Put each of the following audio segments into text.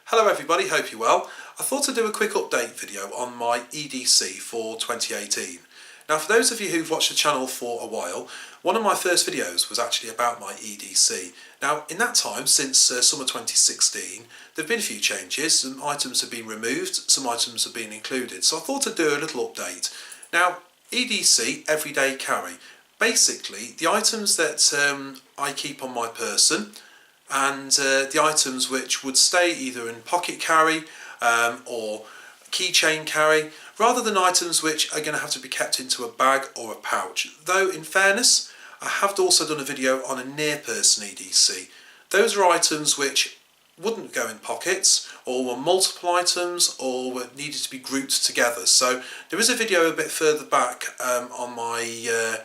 Hello everybody, hope you're well. I thought I'd do a quick update video on my EDC for 2018. Now for those of you who've watched the channel for a while, one of my first videos was actually about my EDC. Now in that time, since summer 2016, there have been a few changes. Some items have been removed, some items have been included, so I thought I'd do a little update. Now EDC, everyday carry. Basically the items that I keep on my person, and the items which would stay either in pocket carry or keychain carry, rather than items which are going to have to be kept into a bag or a pouch. Though in fairness, I have also done a video on a near person EDC. Those are items which wouldn't go in pockets, or were multiple items, or were needed to be grouped together. So there is a video a bit further back on my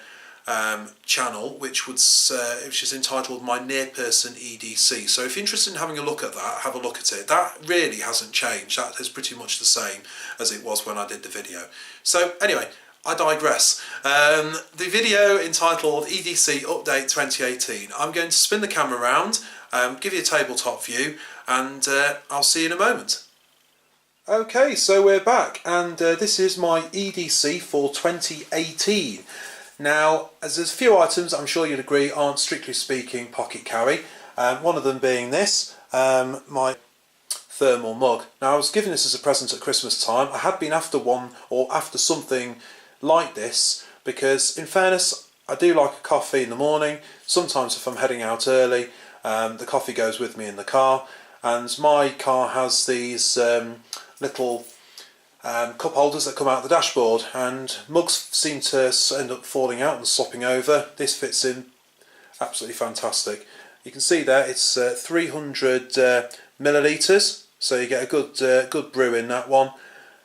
channel which is entitled My Near Person EDC. So if you're interested in having a look at that, have a look at it. That really hasn't changed. That is pretty much the same as it was when I did the video. So anyway, I digress. The video entitled EDC Update 2018. I'm going to spin the camera around, give you a tabletop view, and I'll see you in a moment. Okay, so we're back, and this is my EDC for 2018. Now, as there's a few items I'm sure you'd agree aren't strictly speaking pocket carry, one of them being this, my thermal mug. Now I was given this as a present at Christmas time. I had been after one, or after something like this, because in fairness I do like a coffee in the morning. Sometimes if I'm heading out early, the coffee goes with me in the car, and my car has these little cup holders that come out the dashboard, and mugs seem to end up falling out and slopping over. This fits in absolutely fantastic. You can see there it's 300 millilitres, so you get a good brew in that one.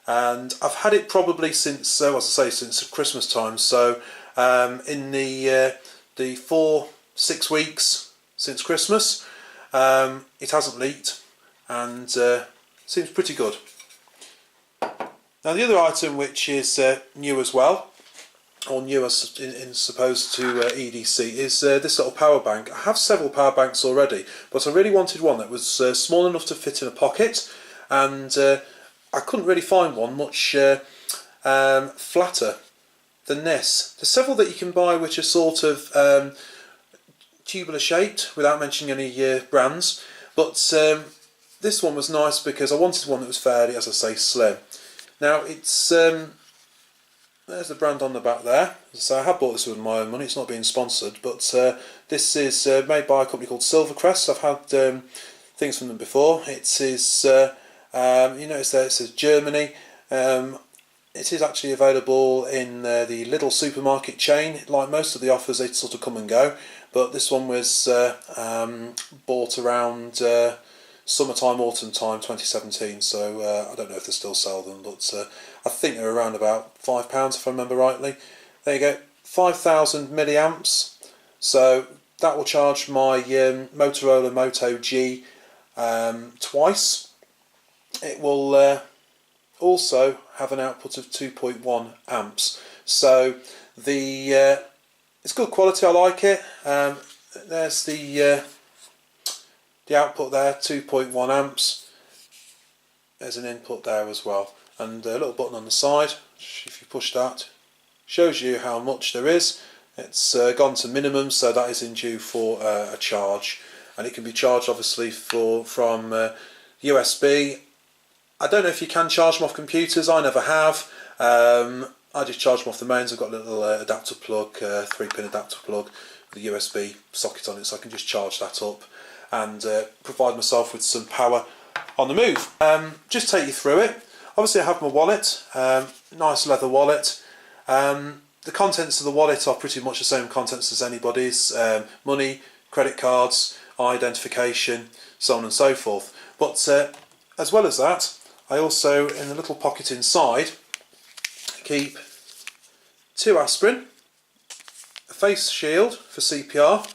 And I've had it probably since, as I say, since Christmas time. So in the 4-6 weeks since Christmas, it hasn't leaked, and seems pretty good. Now the other item which is new as well, or new as in supposed to EDC, is this little power bank. I have several power banks already, but I really wanted one that was small enough to fit in a pocket, and I couldn't really find one much flatter than this. There's several that you can buy which are sort of tubular shaped, without mentioning any brands, but this one was nice because I wanted one that was fairly, as I say, slim. Now it's, there's the brand on the back there. So I have bought this with my own money, it's not being sponsored, but this is made by a company called Silvercrest. I've had things from them before. It is, you notice there it says Germany. It is actually available in the Lidl supermarket chain. Like most of the offers, they sort of come and go, but this one was bought around summertime, autumn time 2017, so I don't know if they still sell them, but I think they're around about £5 if I remember rightly. There you go, 5,000 milliamps, so that will charge my Motorola Moto G twice. It will also have an output of 2.1 amps, so it's good quality, I like it. There's the output there, 2.1 amps. There's an input there as well, and a little button on the side. If you push that, shows you how much there is. It's gone to minimum, so that is in due for a charge, and it can be charged obviously from USB. I don't know if you can charge them off computers. I never have. I just charge them off the mains. I've got a little adapter plug, 3-pin adapter plug with a USB socket on it, so I can just charge that up and provide myself with some power on the move. Just take you through it. Obviously I have my wallet, nice leather wallet. The contents of the wallet are pretty much the same contents as anybody's. Money, credit cards, identification, so on and so forth. But as well as that, I also, in the little pocket inside, keep 2 aspirin, a face shield for CPR,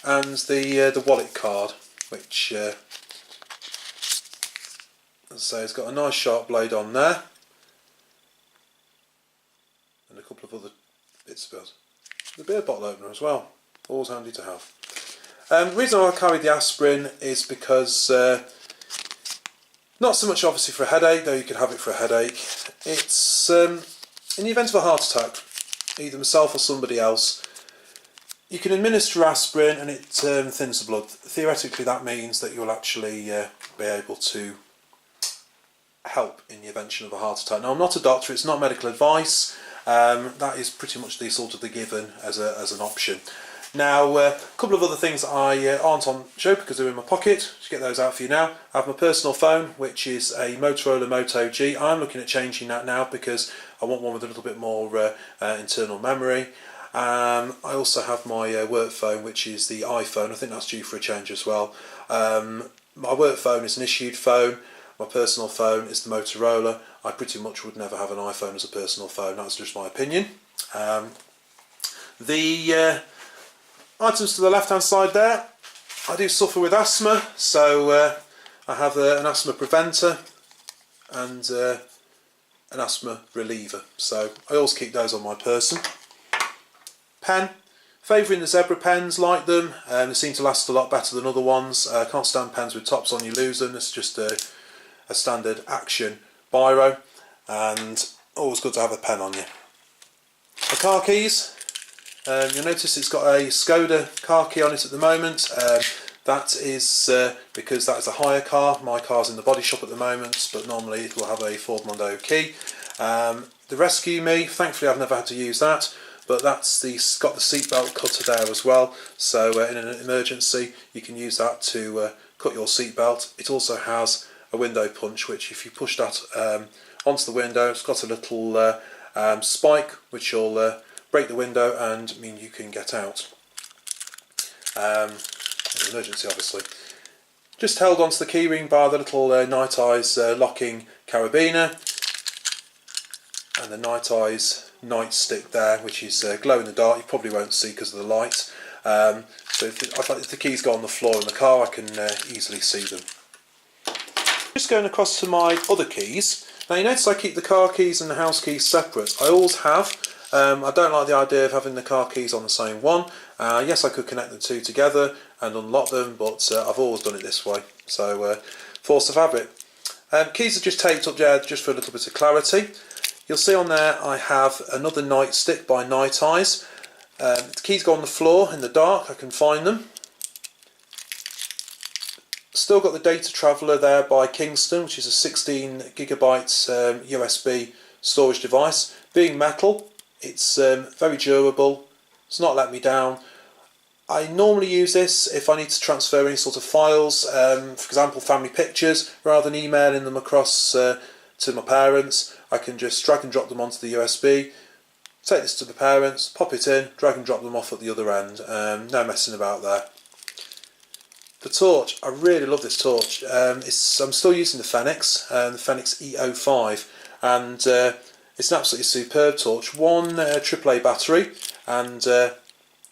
and the wallet card, which as I say, it's got a nice sharp blade on there, and a couple of other bits of it. The beer bottle opener as well, always handy to have. The reason I carry the aspirin is because Not so much obviously for a headache, though you could have it for a headache. It's in the event of a heart attack, either myself or somebody else, you can administer aspirin and it thins the blood. Theoretically that means that you'll actually be able to help in the event of a heart attack. Now I'm not a doctor, it's not medical advice, that is pretty much the sort of the given as an option. Now a couple of other things that aren't on show because they're in my pocket, just get those out for you now. I have my personal phone, which is a Motorola Moto G. I'm looking at changing that now because I want one with a little bit more internal memory. I also have my work phone, which is the iPhone. I think that's due for a change as well. My work phone is an issued phone. My personal phone is the Motorola. I pretty much would never have an iPhone as a personal phone. That's just my opinion. The items to the left hand side there, I do suffer with asthma, so I have an asthma preventer and an asthma reliever, so I always keep those on my person. Pen, favouring the zebra pens, like them, they seem to last a lot better than other ones. I can't stand pens with tops on, you lose them. It's just a standard action biro, and always good to have a pen on you. The car keys. You'll notice it's got a Skoda car key on it at the moment. That is because that is a hire car. My car's in the body shop at the moment, but normally it will have a Ford Mondeo key. The Rescue Me, thankfully I've never had to use that, but that's got the seatbelt cutter there as well. So in an emergency you can use that to cut your seatbelt. It also has a window punch, which if you push that onto the window, it's got a little spike which will break the window and mean you can get out. In an emergency obviously. Just held onto the keyring by the little Night Eyes locking carabiner and the Night Eyes nightstick there, which is glow in the dark. You probably won't see because of the light. So if the keys go on the floor in the car, I can easily see them. Just going across to my other keys. Now you notice I keep the car keys and the house keys separate. I always have. I don't like the idea of having the car keys on the same one. Yes, I could connect the two together and unlock them, but I've always done it this way. So force of habit. Keys are just taped up there just for a little bit of clarity. You'll see on there I have another nightstick by Night Eyes. The keys go on the floor in the dark, I can find them. Still got the Data Traveller there by Kingston, which is a 16 gigabyte USB storage device. Being metal, it's very durable, it's not let me down. I normally use this if I need to transfer any sort of files, for example family pictures, rather than emailing them across to my parents. I can just drag and drop them onto the USB, take this to the parents, pop it in, drag and drop them off at the other end. No messing about there. The torch, I really love this torch. I'm still using the Fenix E05, and it's an absolutely superb torch. One AAA battery and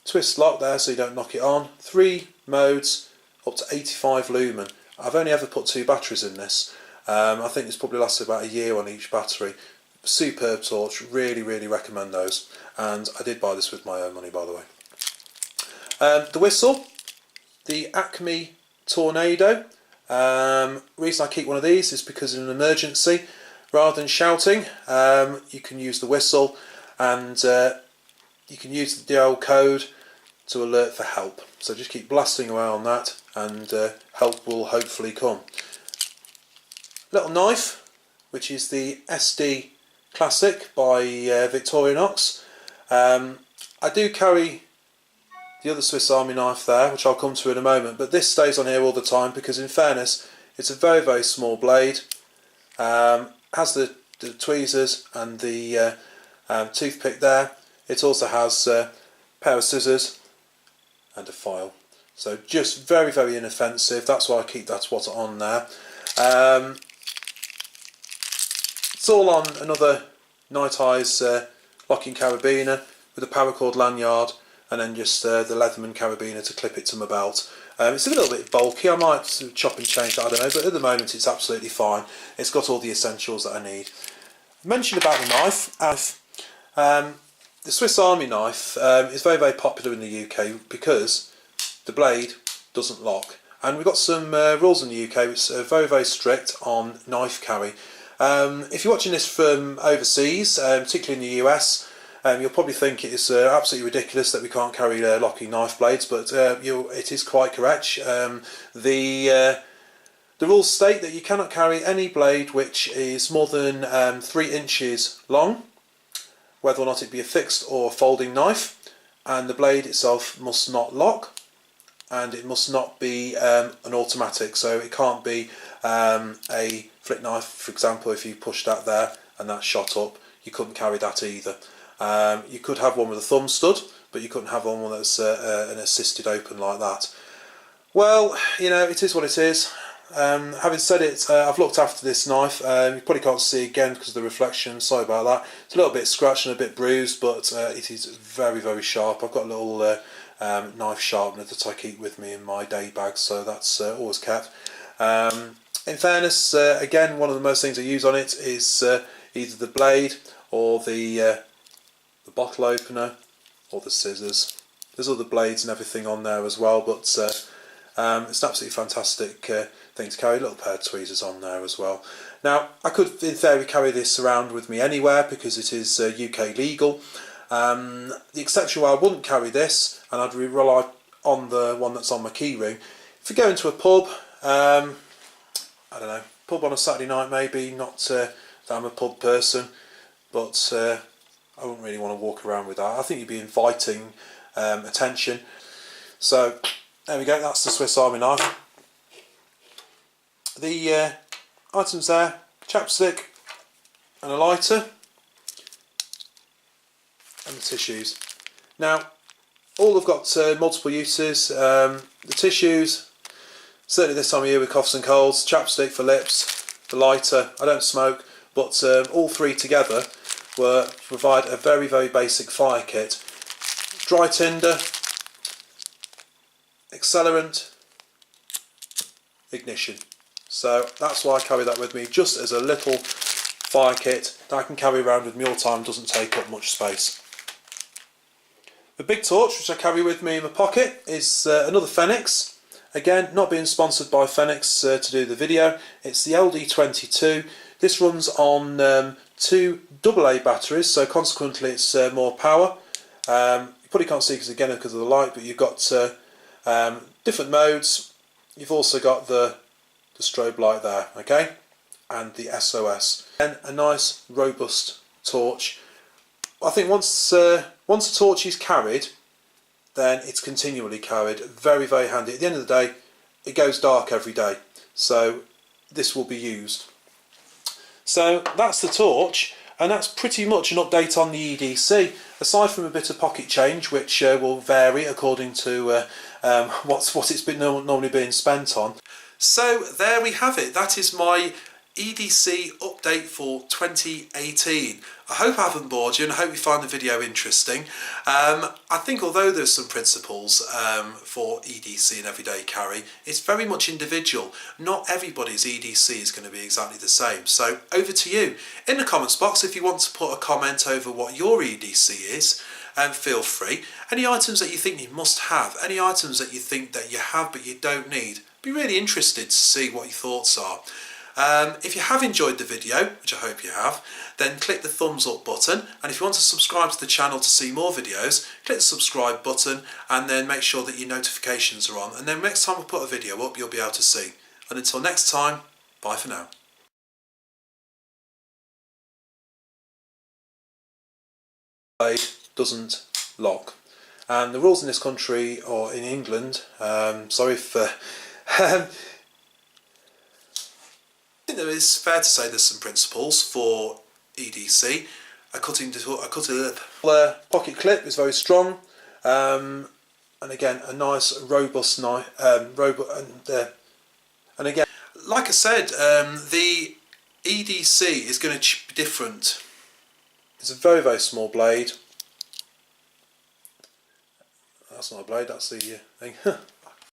twist lock there so you don't knock it on. 3 modes, up to 85 lumen. I've only ever put 2 batteries in this. I think it's probably lasted about a year on each battery. Superb torch, really recommend those. And I did buy this with my own money, by the way. The whistle, the Acme Tornado. Reason I keep one of these is because in an emergency, rather than shouting, you can use the whistle, and you can use the old code to alert for help. So just keep blasting away on that, and help will hopefully come. Little knife, which is the SD Classic by Victorinox. I do carry the other Swiss Army knife there, which I'll come to in a moment, but this stays on here all the time because in fairness it's a very small blade. Has the tweezers and the toothpick there. It also has a pair of scissors and a file. So just very inoffensive. That's why I keep that what on there. It's all on another Night Eyes locking carabiner with a paracord lanyard, and then just the Leatherman carabiner to clip it to my belt. It's a little bit bulky, I might chop and change that, I don't know, but at the moment it's absolutely fine. It's got all the essentials that I need. I mentioned about the knife. The Swiss Army knife is very popular in the UK because the blade doesn't lock, and we've got some rules in the UK which are very, very strict on knife carry. If you're watching this from overseas, particularly in the US, you'll probably think it is absolutely ridiculous that we can't carry locking knife blades, but it is quite correct. The rules state that you cannot carry any blade which is more than 3 inches long, whether or not it be a fixed or folding knife, and the blade itself must not lock, and it must not be an automatic, so it can't be a flick knife. For example, if you push that there and that shot up, you couldn't carry that either. You could have one with a thumb stud, but you couldn't have one that's an assisted open like that. Well, you know, it is what it is. Having said it, I've looked after this knife. You probably can't see again because of the reflection, sorry about that. It's a little bit scratched and a bit bruised, but it is very, very sharp. I've got a little knife sharpener that I keep with me in my day bag, so that's always kept. In fairness, again, one of the most things I use on it is either the blade or the bottle opener or the scissors. There's other blades and everything on there as well, but it's an absolutely fantastic thing to carry. A little pair of tweezers on there as well. Now, I could in theory carry this around with me anywhere because it is UK legal. The exception where I wouldn't carry this, and I'd rely on the one that's on my keyring. If you go into a pub, I don't know, pub on a Saturday night maybe, not that I'm a pub person, but I wouldn't really want to walk around with that. I think you'd be inviting attention. So there we go, that's the Swiss Army knife. The items there, chapstick and a lighter and the tissues. Now all have got multiple uses. The tissues, certainly this time of year with coughs and colds, chapstick for lips, the lighter, I don't smoke, but all three together provide a very, very basic fire kit. Dry tinder, accelerant, ignition. So that's why I carry that with me, just as a little fire kit that I can carry around with me all the time, doesn't take up much space. The big torch, which I carry with me in my pocket, is another Fenix. Again, not being sponsored by Fenix to do the video. It's the LD22. This runs on 2 AA batteries, so consequently it's more power. You probably can't see because of the light, but you've got different modes. You've also got the strobe light there, okay, and the SOS. And a nice robust torch. I think once a torch is carried, then it's continually carried. Very, very handy. At the end of the day, it goes dark every day, so this will be used. So that's the torch, and that's pretty much an update on the EDC, aside from a bit of pocket change, which will vary according to what it's been normally being spent on. So there we have it. That is my EDC update for 2018. I hope I haven't bored you, and I hope you find the video interesting. I think although there's some principles for EDC and everyday carry, it's very much individual. Not everybody's EDC is going to be exactly the same. So over to you. In the comments box, if you want to put a comment over what your EDC is, feel free. Any items that you think you must have, any items that you think that you have but you don't need, be really interested to see what your thoughts are. If you have enjoyed the video, which I hope you have, then click the thumbs up button, and if you want to subscribe to the channel to see more videos, click the subscribe button and then make sure that your notifications are on, and then next time I put a video up you'll be able to see. And until next time, bye for now. Blade doesn't lock, and the rules in this country, or in England, sorry if I think there is fair to say there's some principles for EDC. A pocket clip is very strong, and again a nice robust knife. And again, like I said, the EDC is going to be different. It's a very, very small blade. That's not a blade, that's the thing.